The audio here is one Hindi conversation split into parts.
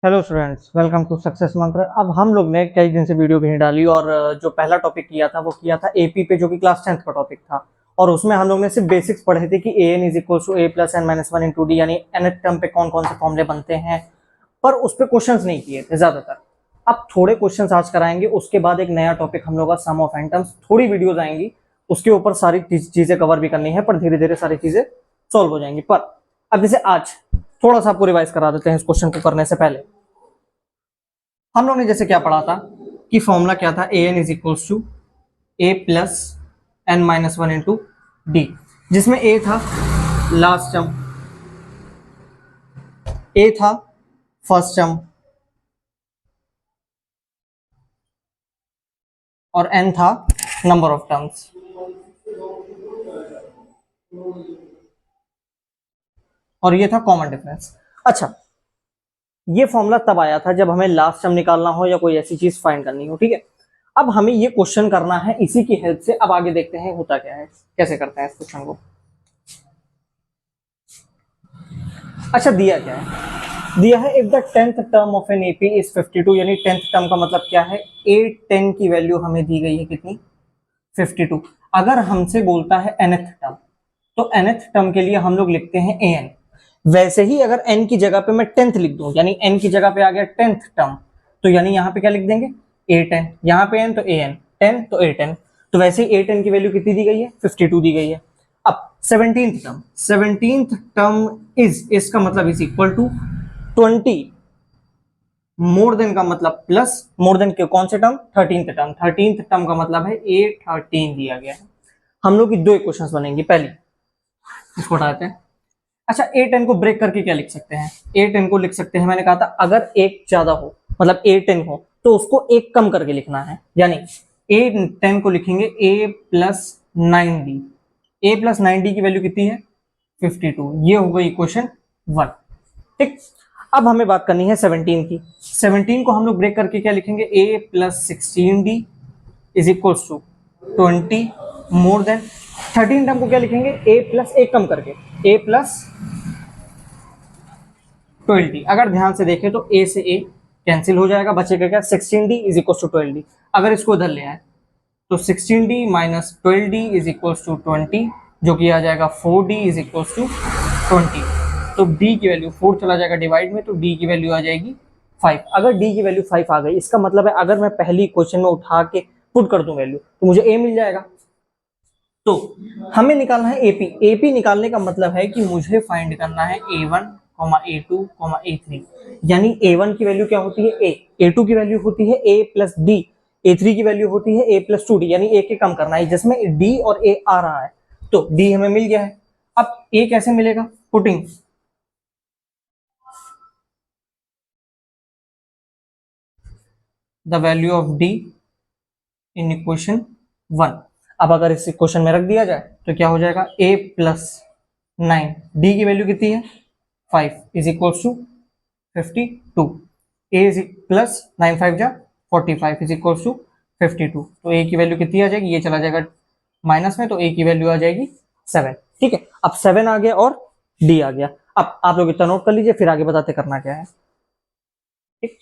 Hello students, welcome to success Mantra. अब हम लोग ने कई दिन से वीडियो भी नहीं डाली और जो पहला टॉपिक किया था वो किया था एपी पे, जो कि क्लास 10th का टॉपिक था। और उसमें हम लोग ने सिर्फ बेसिक्स पढ़े थे कि a n is equal to a plus n minus one into d, यानी nth टर्म पे कौन कौन से फॉर्मूले बनते हैं, पर उस पर क्वेश्चंस नहीं किए थे ज्यादातर। अब थोड़े क्वेश्चंस आज कराएंगे, उसके बाद एक नया टॉपिक हम लोग का सम ऑफ एन टर्म्स, थोड़ी वीडियोज आएंगी, उसके ऊपर सारी चीजें कवर भी करनी है, पर धीरे धीरे सारी चीजें सॉल्व हो जाएंगी। पर अब जैसे आज थोड़ा सा आपको रिवाइज करा देते हैं इस क्वेश्चन को करने से पहले। हम लोग ने जैसे क्या पढ़ा था कि फॉर्मूला क्या था, a n is equals to a plus n minus one into d, जिसमें ए था लास्ट टर्म, ए था फर्स्ट टर्म और एन था नंबर ऑफ टर्म्स। और ये था कॉमन डिफरेंस। अच्छा, ये फॉर्मूला तब आया था जब हमें लास्ट टर्म निकालना हो या कोई ऐसी चीज फाइंड करनी हो, ठीक है। अब हमें ये क्वेश्चन करना है इसी की हेल्प से। अब आगे देखते हैं होता क्या है, कैसे करते हैं इस क्वेश्चन को। अच्छा, दिया क्या है, दिया है if the 10th term of an AP is 52, यानी 10th टर्म का मतलब क्या है, A10 की वैल्यू हमें दी गई है कितनी, 52। अगर हमसे बोलता है nth टर्म, तो nth टर्म के लिए हम लोग लिखते हैं an। वैसे ही अगर n की जगह पे मैं 10th लिख दूं, यानी n की जगह पे आ गया 10th टर्म, तो यानी यहाँ पे क्या लिख देंगे, A10। यहाँ पे n तो an, 10 तो A10। तो वैसे ही A10 की वैल्यू कितनी दी गई है, 52 दी गई है। अब 17th term, 17th term is, इसका मतलब is equal to 20, more than का मतलब प्लस, मोर देन के कौन से term, 13th term. 13th term का मतलब है A13 दिया गया है। हम लोग की दो इक्वेशंस बनेंगी। पहली, इसको हटाते हैं। अच्छा, A10 को ब्रेक करके क्या लिख सकते हैं, A10 को लिख सकते हैं, मैंने कहा था अगर एक ज्यादा हो, मतलब A10 हो, तो उसको एक कम करके लिखना है, यानी A10 को लिखेंगे A plus 9D। A plus 9D की वैल्यू कितनी है, 52। ये हो गई इक्वेशन 1, ठीक। अब हमें बात करनी है 17 की। 17 को हम लोग ब्रेक करके क्या लिखेंगे, A plus 16D is equals to 20 more than. 13 term को क्या लिखेंगे, A प्लस एक कम करके, A प्लस 20। अगर ध्यान से देखें तो A से A कैंसिल हो जाएगा, बचेगा क्या, 16D is equals to 12D। अगर इसको उधर ले आए तो 16D minus 12D is equals to 20, जो कि आ जाएगा 4D इज इक्वल्स टू 20। तो D की वैल्यू 4 चला जाएगा डिवाइड में, तो D की वैल्यू आ जाएगी 5। अगर D की वैल्यू 5 आ गई, इसका मतलब है अगर मैं पहली क्वेश्चन में उठा के पुट कर दूं वैल्यू, तो मुझे A मिल जाएगा। तो हमें निकालना है एपी। एपी निकालने का मतलब है कि मुझे फाइंड करना है A1, A2, A3। यानी A1 की वैल्यू क्या होती है, A, A2 की वैल्यू होती है A प्लस D, A3 की वैल्यू होती है A प्लस 2D, यानी A के कम करना है, जिसमें D और A आ रहा है। तो D हमें मिल गया है। अब A कैसे मिलेगा, putting the value of D in equation 1। अब अगर इस इक्वेशन में रख दिया जाए तो क्या हो जाएगा, A प्लस 9, D की वैल्यू कितनी है, 5 is equals to 52। A is plus 9 5 जा 45 इज इक्वल्स टू 52। तो A की वैल्यू कितनी आ जाएगी, ये चला जाएगा माइनस में, तो A की वैल्यू आ जाएगी 7, ठीक है। अब 7 आ गया और D आ गया। अब आप लोग इतना नोट कर लीजिए, फिर आगे बताते करना क्या है, ठीक।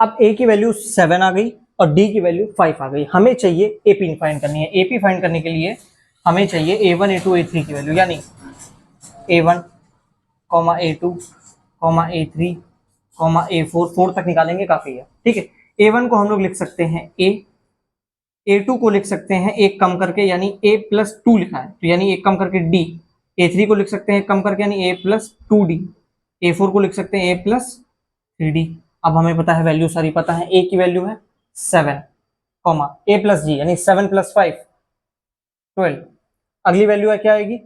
अब A की वैल्यू 7 आ गई और D की वैल्यू 5 आ गई। हमें चाहिए AP फाइंड करनी है। AP फाइंड करने के लिए हमें चाहिए A1, A2, A3 की वैल्यू, यानी A1, A2, A3, A4, 4 तक निकालेंगे काफी है, ठीक है। A1 को हम लोग लिख सकते हैं A, A2 को लिख सकते हैं एक कम करके, यानी A प्लस 2 लिखा है, तो यानी एक कम करके D। A3 को लिख सकते हैं एक कम करके, यानी A प्लस 2D। A4 को लिख सकते हैं A प्लस 3D। अब हमें पता है, वैल्यू सारी पता है। A की वैल्यू है 7, A प्लस G, यानी 7 प्लस 5 12। अगली वैल्यू है क्या आएगी,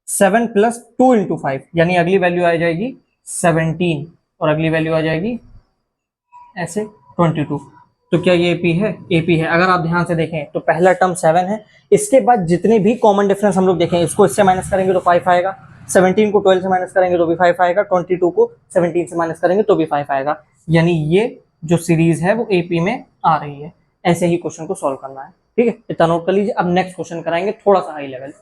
7 प्लस 2 इंटू 5, यानी अगली वैल्यू आ जाएगी 17, और अगली वैल्यू आ जाएगी ऐसे 22। तो क्या ये एपी है, एपी है। अगर आप ध्यान से देखें तो पहला टर्म 7 है, इसके बाद जितने भी कॉमन डिफरेंस हम लोग देखें, इसको इससे माइनस करेंगे तो 5 आएगा, 17 को 12 से माइनस करेंगे तो भी 5 आएगा, 22 को 17 से माइनस करेंगे तो भी 5 आएगा। यानी ये जो सीरीज है वो एपी में आ रही है। ऐसे ही क्वेश्चन को सॉल्व करना है, ठीक है। इतना नोट कर लीजिए। अब नेक्स्ट क्वेश्चन कराएंगे थोड़ा सा हाई लेवल।